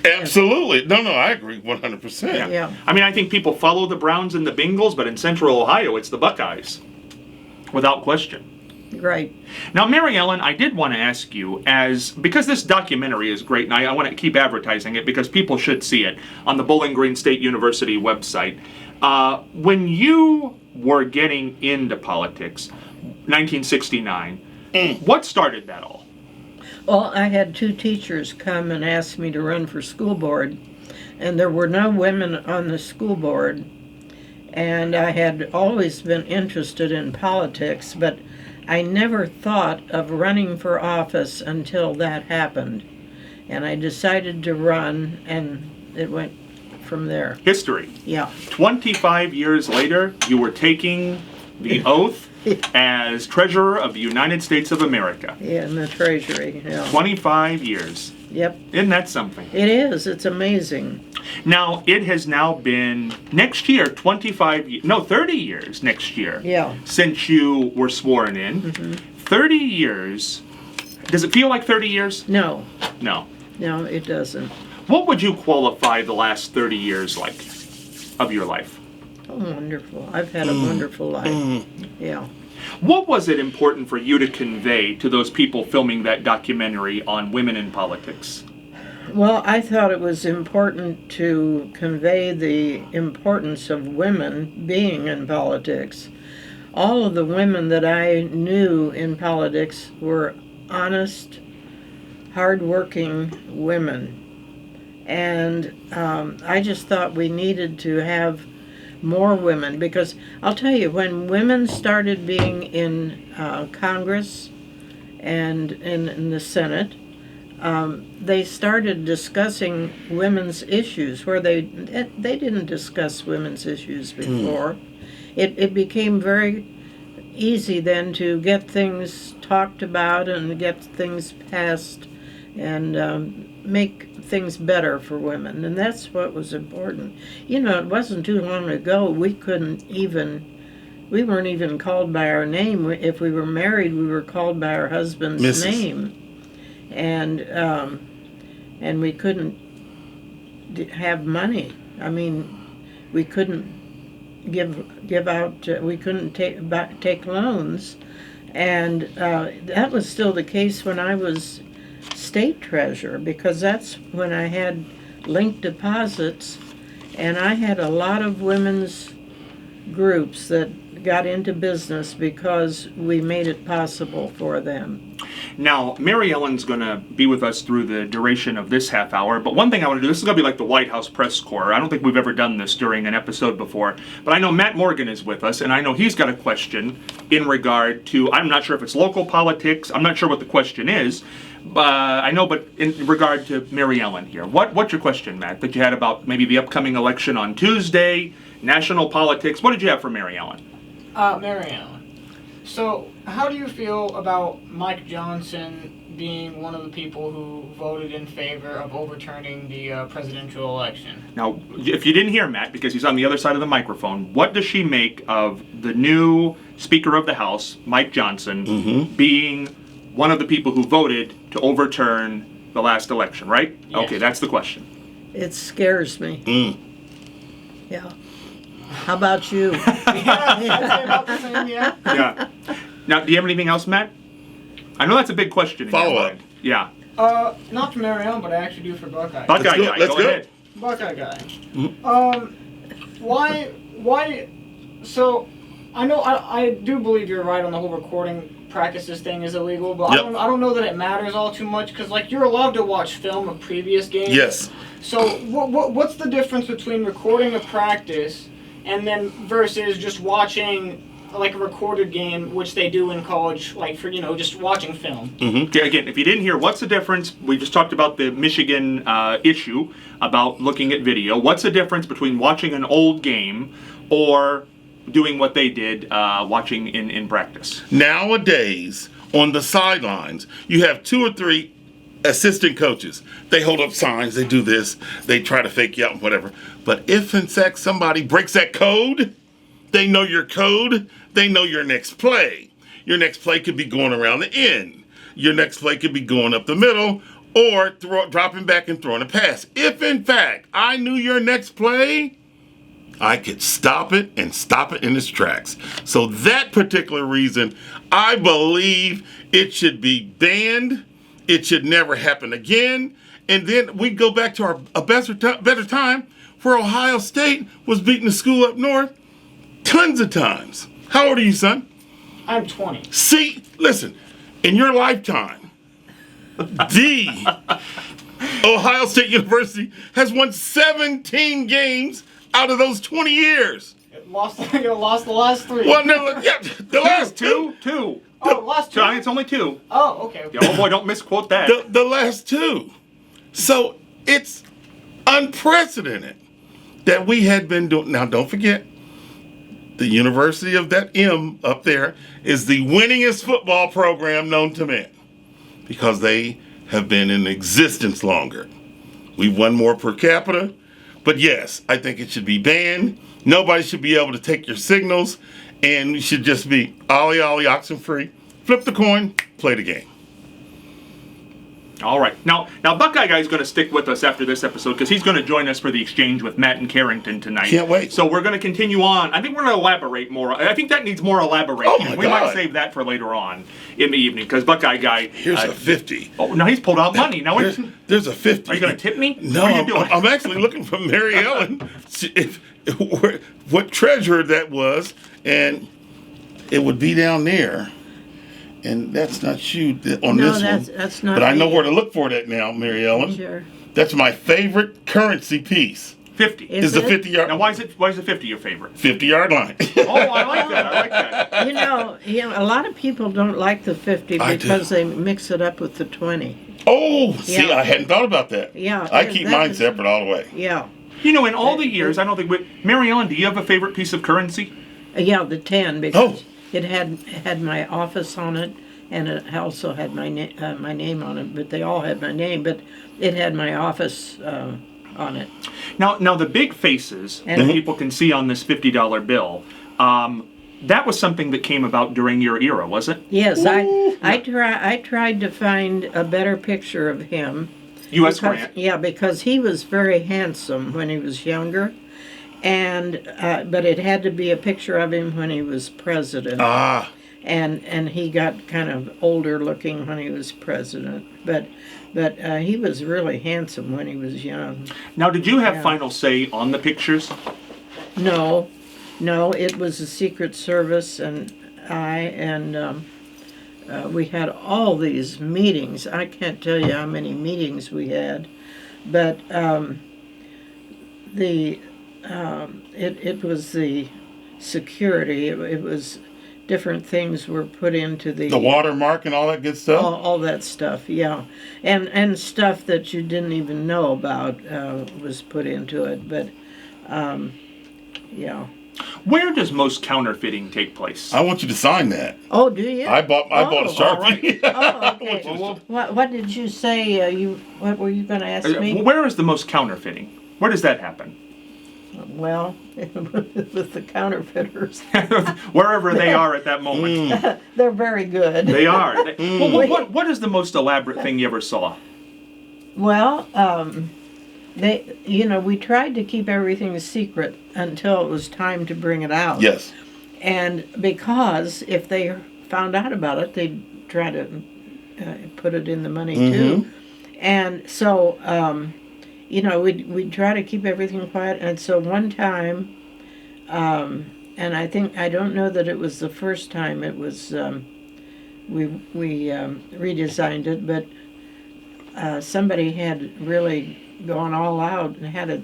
S3: Absolutely. No, I agree 100%.
S2: Yeah.
S1: I mean, I think people follow the Browns and the Bengals, but in Central Ohio, it's the Buckeyes. Without question.
S2: Right.
S1: Now, Mary Ellen, I did want to ask you, because this documentary is great, and I want to keep advertising it because people should see it on the Bowling Green State University website. When you were getting into politics, 1969, what started that all?
S2: Well, I had 2 teachers come and ask me to run for school board, and there were no women on the school board. And I had always been interested in politics, but I never thought of running for office until that happened. And I decided to run, and it went from there.
S1: History.
S2: Yeah.
S1: 25 years later, you were taking the oath as Treasurer of the United States of America.
S2: Yeah, in the Treasury. Yeah.
S1: 25 years.
S2: Yep.
S1: Isn't that something?
S2: It is. It's amazing.
S1: Now, it has now been, next year, 30 years next year.
S2: Yeah.
S1: Since you were sworn in. 30 years. Does it feel like 30 years?
S2: No.
S1: No.
S2: No, it doesn't.
S1: What would you qualify the last 30 years like of your life?
S2: Oh, wonderful. I've had a wonderful life. Yeah.
S1: What was it important for you to convey to those people filming that documentary on women in politics?
S2: Well, I thought it was important to convey the importance of women being in politics. All of the women that I knew in politics were honest, hardworking women. And I just thought we needed to have more women, because I'll tell you, when women started being in Congress and in the Senate, they started discussing women's issues where they didn't discuss women's issues before. It became very easy then to get things talked about and get things passed and make things better for women, and that's what was important. You know, it wasn't too long ago we weren't even called by our name. If we were married, we were called by our husband's
S3: Mrs.
S2: name, and we couldn't have money. I mean, we couldn't give out. We couldn't take loans, and that was still the case when I was state treasurer, because that's when I had linked deposits, and I had a lot of women's groups that got into business because we made it possible for them.
S1: Now, Mary Ellen's going to be with us through the duration of this half hour, but one thing I want to do, this is going to be like the White House press corps. I don't think we've ever done this during an episode before, but I know Matt Morgan is with us, and I know he's got a question in regard to, I'm not sure if it's local politics, I'm not sure what the question is, I know, but in regard to Mary Ellen here, what's your question, Matt, that you had about maybe the upcoming election on Tuesday, national politics? What did you have for Mary Ellen?
S4: Mary Ellen. So, how do you feel about Mike Johnson being one of the people who voted in favor of overturning the presidential election?
S1: Now, if you didn't hear Matt, because he's on the other side of the microphone, what does she make of the new Speaker of the House, Mike Johnson, being one of the people who voted to overturn the last election, right?
S4: Yes.
S1: Okay, that's the question.
S2: It scares me. Yeah. How about you?
S4: Yeah, I'd say about the same, yeah.
S1: Yeah. Now, do you have anything else, Matt? I know that's a big question.
S3: Follow up.
S1: Yeah.
S4: Not for Mary Ellen, but I actually do for Buckeye.
S1: Buckeye
S3: go.
S1: guy,
S3: Let's
S1: go
S3: go.
S1: ahead.
S4: Buckeye guy. Why, so, I know, I do believe you're right on the whole recording practices thing is illegal, but
S3: Yep.
S4: I don't know that it matters all too much, because, like, you're allowed to watch film of previous games.
S3: Yes.
S4: So, what's the difference between recording a practice and then versus just watching like a recorded game, which they do in college, like for, just watching film?
S1: Okay, again, if you didn't hear, what's the difference? We just talked about the Michigan issue about looking at video. What's the difference between watching an old game or doing what they did, watching in practice?
S3: Nowadays, on the sidelines, you have 2 or 3 assistant coaches. They hold up signs, they do this, they try to fake you out and whatever. But if in fact somebody breaks that code, they know your code, they know your next play. Your next play could be going around the end. Your next play could be going up the middle or dropping back and throwing a pass. If in fact I knew your next play, I could stop it and stop it in its tracks. So that particular reason, I believe it should be banned. It should never happen again. And then we go back to a better time where Ohio State was beating the school up north tons of times. How old are you, son?
S4: I'm 20.
S3: See, listen, in your lifetime, the Ohio State University has won 17 games out of those 20 years.
S4: It lost the last 3.
S3: Well, no, yeah, the last two.
S1: Two.
S4: Oh, last 2.
S1: Johnny, it's only 2.
S4: Oh, okay.
S1: Yeah, oh boy, don't misquote that.
S3: The last 2. So it's unprecedented that we had been doing. Now, don't forget, the University of that M up there is the winningest football program known to man because they have been in existence longer. We've won more per capita. But yes, I think it should be banned. Nobody should be able to take your signals, and it should just be ollie, ollie, oxen free. Flip the coin, play the game.
S1: All right. Now Buckeye Guy's going to stick with us after this episode because he's going to join us for the exchange with Matt and Carrington tonight.
S3: Can't wait.
S1: So we're going to continue on. I think we're going to elaborate more. I think that needs more elaboration.
S3: Oh, my
S1: we might
S3: God.
S1: save that for later on in the evening because Buckeye Guy.
S3: Here's a 50.
S1: Oh, now he's pulled out money. Now
S3: There's a 50.
S1: are you going to tip me?
S3: No,
S1: What are you doing?
S3: I'm actually looking for Mary Ellen. What treasurer that was, and it would be down there. And that's not you on
S2: No,
S3: this one.
S2: that's not
S3: But I know
S2: me.
S3: where to look for that now, Mary Ellen.
S2: Sure.
S3: That's my favorite currency piece.
S1: 50.
S2: Is
S3: Is the
S2: it?
S3: 50-yard
S1: Now why is the 50 your favorite?
S3: 50-yard line?
S1: Oh, I like that. I like that.
S2: You know, a lot of people don't like the 50
S3: I
S2: because
S3: do.
S2: they mix it up with the 20.
S3: Oh, see,
S2: Yeah.
S3: I hadn't thought about that.
S2: Yeah,
S3: I
S2: that-
S3: keep
S2: that
S3: mine
S2: is-
S3: separate all the way.
S2: Yeah.
S1: You know, in all the years, I don't think Mary Ellen, do you have a favorite piece of currency?
S2: Yeah, the 10 because
S3: Oh.
S2: it had my office on it, and it also had my name on it. But they all had my name, but it had my office on it.
S1: Now the big faces
S2: And-
S1: that people can see on this $50 bill, that was something that came about during your era, was it?
S2: Yes, I tried to find a better picture of him.
S1: U.S.
S2: Because-
S1: Grant.
S2: Yeah, because he was very handsome when he was younger, and but it had to be a picture of him when he was president.
S3: Ah,
S2: And he got kind of older looking when he was president, but he was really handsome when he was young.
S1: Now, did you have
S2: Yeah.
S1: final say on the pictures?
S2: No, it was the Secret Service and we had all these meetings. I can't tell you how many meetings we had, but it was the security. It was different things were put into
S3: the watermark and all that good stuff.
S2: all that stuff, yeah, and stuff that you didn't even know about was put into it. But yeah.
S1: Where does most counterfeiting take place?
S3: I want you to sign that.
S2: Oh, do you?
S3: I bought a
S2: Oh,
S3: Sharpie.
S2: Oh, okay. What did you say? What were you going to ask me?
S1: Where is the most counterfeiting? Where does that happen?
S2: Well, with the counterfeiters,
S1: Wherever they are at that moment.
S2: they're very good.
S1: They are. Well, what is the most elaborate thing you ever saw?
S2: Well, we tried to keep everything secret until it was time to bring it out.
S3: Yes.
S2: And because if they found out about it, they'd try to put it in the money too. And so, we'd try to keep everything quiet. And so one time, and I don't know that it was the first time it was, we redesigned it, but somebody had really gone all out and had it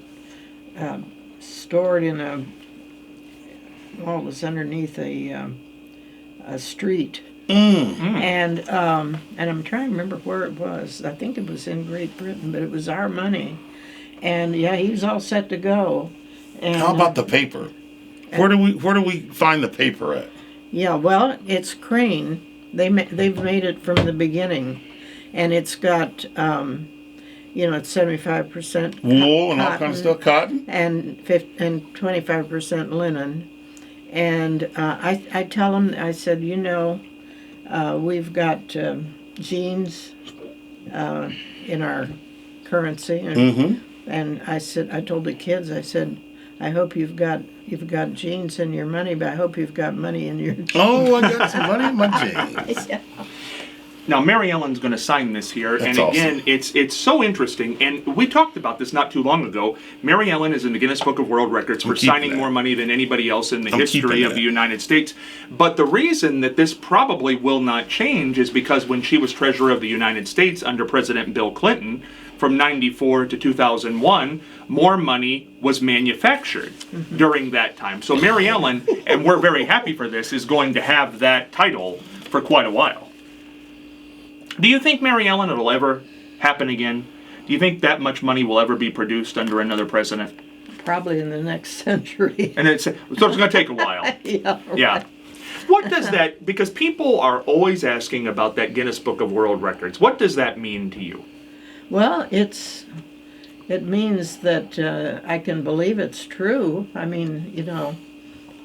S2: stored in it was underneath a street. And I'm trying to remember where it was. I think it was in Great Britain, but it was our money. And yeah, he was all set to go. And,
S3: How about the paper? Where do we find the paper at?
S2: Yeah, well, it's Crane. They've made it from the beginning, and it's got it's 75%
S3: Wool and all kinds of stuff, cotton.
S2: and 25% linen. And I tell them, I said, we've got jeans in our currency, and I told the kids, I said, I hope you've got jeans in your money, but I hope you've got money in your jeans.
S3: Oh, I got some money in my jeans.
S2: Yeah.
S1: Now, Mary Ellen's going to sign this here,
S3: That's
S1: and again,
S3: awesome.
S1: it's so interesting, and we talked about this not too long ago. Mary Ellen is in the Guinness Book of World Records for
S3: keeping
S1: signing
S3: that.
S1: more money than anybody else in the
S3: I'm
S1: history
S3: keeping
S1: of
S3: that.
S1: the United States. But the reason that this probably will not change is because when she was Treasurer of the United States under President Bill Clinton, from 94 to 2001, more money was manufactured during that time. So Mary Ellen, and we're very happy for this, is going to have that title for quite a while. Do you think, Mary Ellen, it'll ever happen again? Do you think that much money will ever be produced under another president?
S2: Probably in the next century.
S1: And so it's going to take a while.
S2: Yeah. Right.
S1: Yeah. What does that, because people are always asking about that Guinness Book of World Records, what does that mean to you?
S2: Well, it means that I can believe it's true. I mean,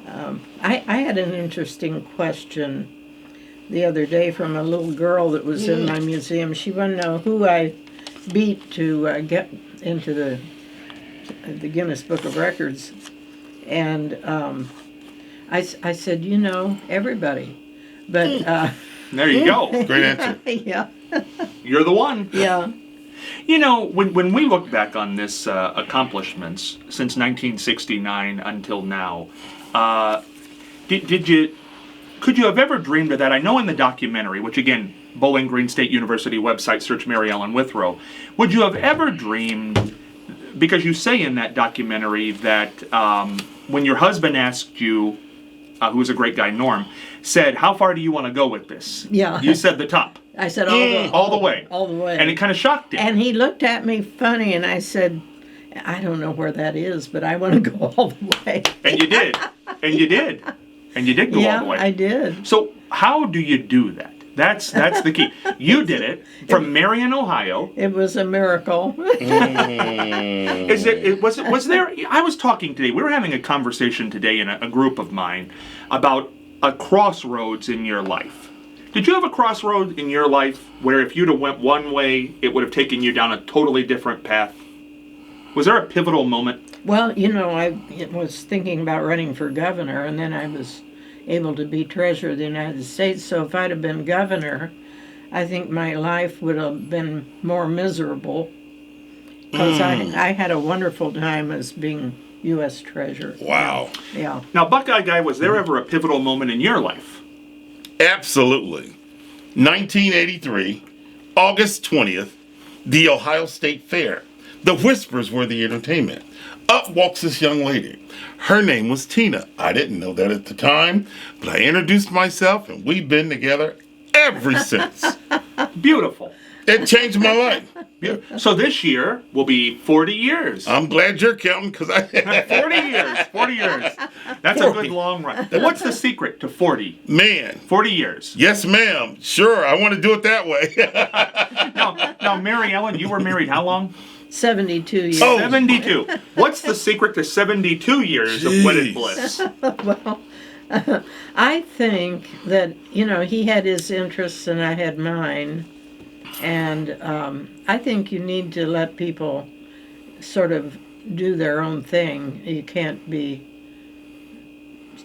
S2: I had an interesting question the other day from a little girl that was in my museum. She wanted to know who I beat to get into the Guinness Book of Records. And I said, everybody. But
S1: There you go.
S3: Great answer.
S2: yeah,
S1: You're the one.
S2: yeah.
S1: When we look back on this accomplishments since 1969 until now, could you have ever dreamed of that? I know in the documentary, which again, Bowling Green State University website, search Mary Ellen Withrow. Would you have ever dreamed, because you say in that documentary that when your husband asked you, who was a great guy, Norm, said, how far do you want to go with this?
S2: Yeah.
S1: You said the top.
S2: I said
S1: All the way.
S2: All the way.
S1: And it kind of shocked him.
S2: And he looked at me funny, and I said, I don't know where that is, but I want to go all the way.
S1: And you did. And you did. And you did go all the way.
S2: Yeah, I did.
S1: So how do you do that? That's the key. You did it from Marion, Ohio.
S2: It was a miracle.
S1: Was there? I was talking today. We were having a conversation today in a group of mine about a crossroads in your life. Did you have a crossroad in your life where if you'd have went one way, it would have taken you down a totally different path? Was there a pivotal moment?
S2: Well, I was thinking about running for governor, and then I was able to be treasurer of the United States. So if I'd have been governor, I think my life would have been more miserable, because I had a wonderful time as being U.S. treasurer.
S3: Wow.
S2: Yeah.
S1: Now, Buckeye Guy, was there ever a pivotal moment in your life?
S3: Absolutely. 1983, August 20th, the Ohio State Fair. The Whispers were the entertainment. Up walks this young lady. Her name was Tina. I didn't know that at the time, but I introduced myself, and we've been together ever since.
S1: Beautiful.
S3: It changed my life.
S1: So this year will be 40 years.
S3: I'm glad you're counting, because
S1: 40 years. 40 years. That's
S3: 40.
S1: a good long run. What's the secret to 40?
S3: Man.
S1: 40 years.
S3: Yes, ma'am. Sure, I want to do it that way.
S1: Now, Mary Ellen, you were married how long?
S2: 72 years.
S3: Oh.
S1: 72. What's the secret to 72 years of wedded bliss?
S2: Well, I think that, he had his interests and I had mine. And I think you need to let people sort of do their own thing. You can't be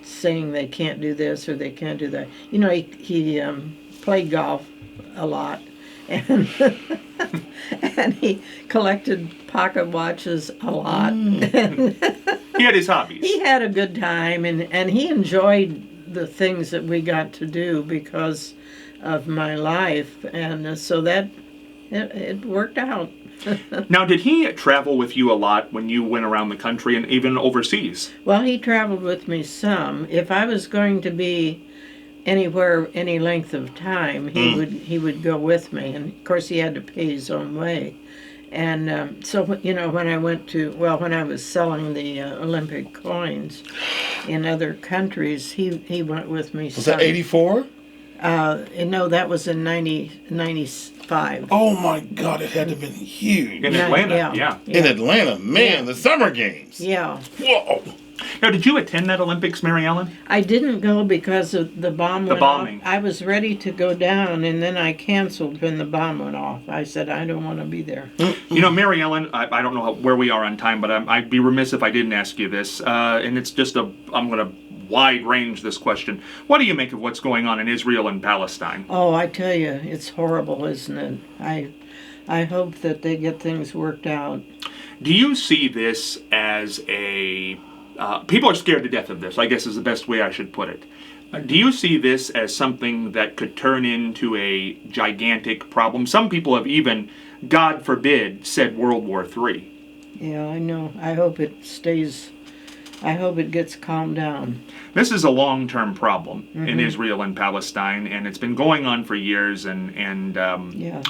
S2: saying they can't do this or they can't do that. He played golf a lot, and and he collected pocket watches a lot.
S1: He had his hobbies.
S2: He had a good time, and he enjoyed the things that we got to do because of my life, and so that it worked out.
S1: Now, did he travel with you a lot when you went around the country and even overseas?
S2: Well, he traveled with me some. If I was going to be anywhere any length of time, he would go with me, and of course he had to pay his own way. And so when I when I was selling the Olympic coins in other countries, he went with me.
S3: Was that 84?
S2: No, that was in 95.
S3: Oh my God, it had to have been huge.
S1: In Atlanta,
S2: yeah.
S3: In Atlanta, man, the Summer Games.
S2: Yeah.
S3: Whoa.
S1: Now, did you attend that Olympics, Mary Ellen?
S2: I didn't go because of the bomb went
S1: bombing.
S2: off. I was ready to go down, and then I canceled when the bomb went off. I said, I don't want to be there.
S1: Mary Ellen, I don't know where we are on time, but I'd be remiss if I didn't ask you this. And it's just I'm going to wide range this question. What do you make of what's going on in Israel and Palestine?
S2: Oh, I tell you, it's horrible, isn't it? I hope that they get things worked out.
S1: Do you see this as a... people are scared to death of this, I guess is the best way I should put it. Do you see this as something that could turn into a gigantic problem? Some people have even, God forbid, said World War III.
S2: Yeah, I know. I hope it gets calmed down.
S1: This is a long-term problem in Israel and Palestine, and it's been going on for years.
S2: Yeah.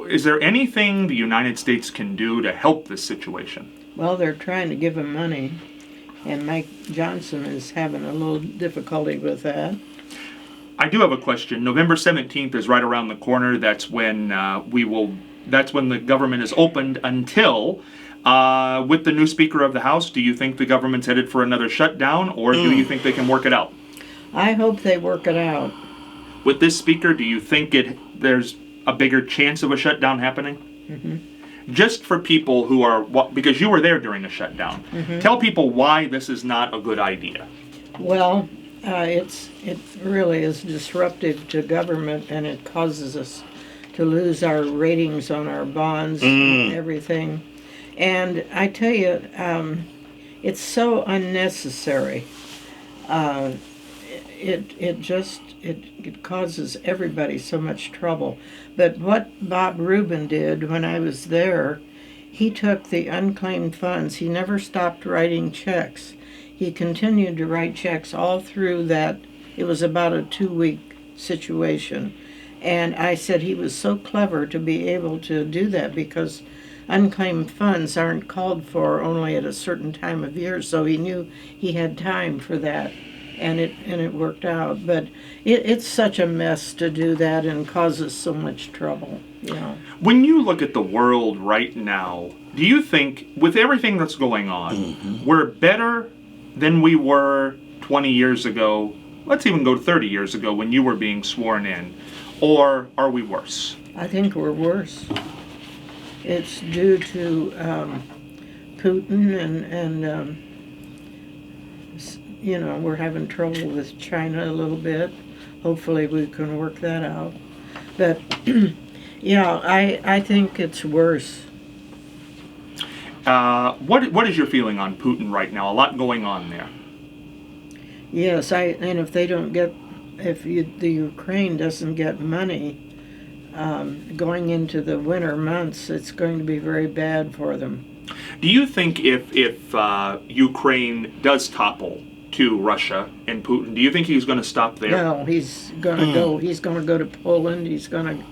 S1: Is there anything the United States can do to help this situation?
S2: Well, they're trying to give him money, and Mike Johnson is having a little difficulty with that.
S1: I do have a question. November 17th is right around the corner. That's when That's when the government is opened until. With the new Speaker of the House, do you think the government's headed for another shutdown, or do you think they can work it out?
S2: I hope they work it out.
S1: With this speaker, do you think there's a bigger chance of a shutdown happening? Mm-hmm. Just for people who are, because you were there during the shutdown, tell people why this is not a good idea.
S2: Well, it really is disruptive to government, and it causes us to lose our ratings on our bonds and everything. And I tell you, it's so unnecessary. It causes everybody so much trouble. But what Bob Rubin did when I was there, he took the unclaimed funds. He never stopped writing checks. He continued to write checks all through that. It was about a 2-week situation. And I said he was so clever to be able to do that, because unclaimed funds aren't called for only at a certain time of year, so he knew he had time for that. And it worked out. But it's such a mess to do that, and causes so much trouble.
S1: When you look at the world right now, do you think, with everything that's going on, we're better than we were 20 years ago? Let's even go 30 years ago when you were being sworn in. Or are we worse?
S2: I think we're worse. It's due to Putin and we're having trouble with China a little bit. Hopefully we can work that out. But yeah, I think it's worse.
S1: What is your feeling on Putin right now? A lot going on there.
S2: Yes, and if they don't get, the Ukraine doesn't get money going into the winter months, it's going to be very bad for them.
S1: Do you think if Ukraine does topple to Russia and Putin, do you think he's going to stop there?
S2: No, he's going to go. He's going to go to Poland. He's going to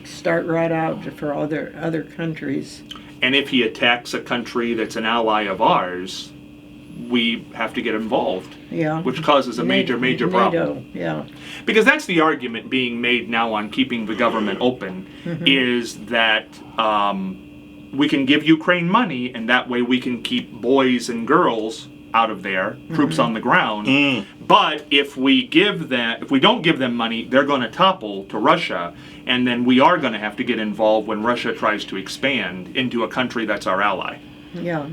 S2: start right out for other countries.
S1: And if he attacks a country that's an ally of ours, we have to get involved.
S2: Yeah.
S1: Which causes a major problem.
S2: Yeah.
S1: Because that's the argument being made now on keeping the government open, is that we can give Ukraine money, and that way we can keep boys and girls out of there, troops on the ground. But if we don't give them money, they're going to topple to Russia, and then we are going to have to get involved when Russia tries to expand into a country that's our ally.
S2: Yeah.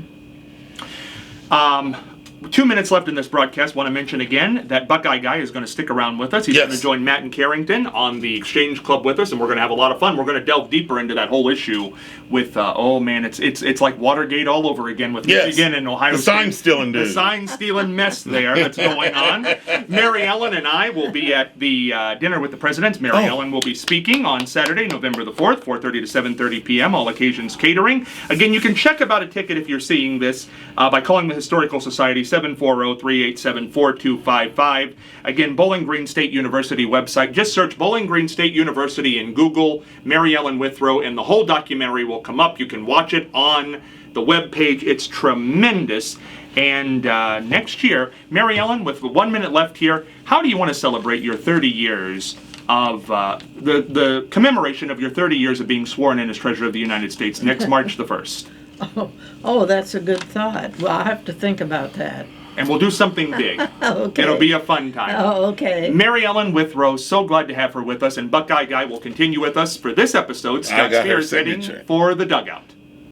S1: 2 minutes left in this broadcast. Want to mention again that Buckeye Guy is going to stick around with us. He's going to join Matt and Carrington on the Exchange Club with us, and we're going to have a lot of fun. We're going to delve deeper into that whole issue with, it's like Watergate all over again with Michigan and Ohio State.
S3: Sign stealing, dude.
S1: The sign stealing mess there that's going on. Mary Ellen and I will be at the dinner with the presidents. Mary Ellen will be speaking on Saturday, November the 4th, 4:30 to 7:30 p.m. All occasions catering. Again, you can check about a ticket if you're seeing this by calling the Historical Society 740-387-4255. Again, Bowling Green State University website. Just search Bowling Green State University in Google, Mary Ellen Withrow, and the whole documentary will come up. You can watch it on the webpage. It's tremendous. And next year, Mary Ellen, with 1 minute left here, how do you want to celebrate your 30 years of the commemoration of your 30 years of being sworn in as Treasurer of the United States next March the 1st?
S2: Oh, that's a good thought. Well, I'll have to think about that.
S1: And we'll do something big.
S2: Okay.
S1: It'll be a fun time.
S2: Oh, okay.
S1: Mary Ellen Withrow, so glad to have her with us. And Buckeye Guy will continue with us for this episode. Scott Spears heading for the dugout.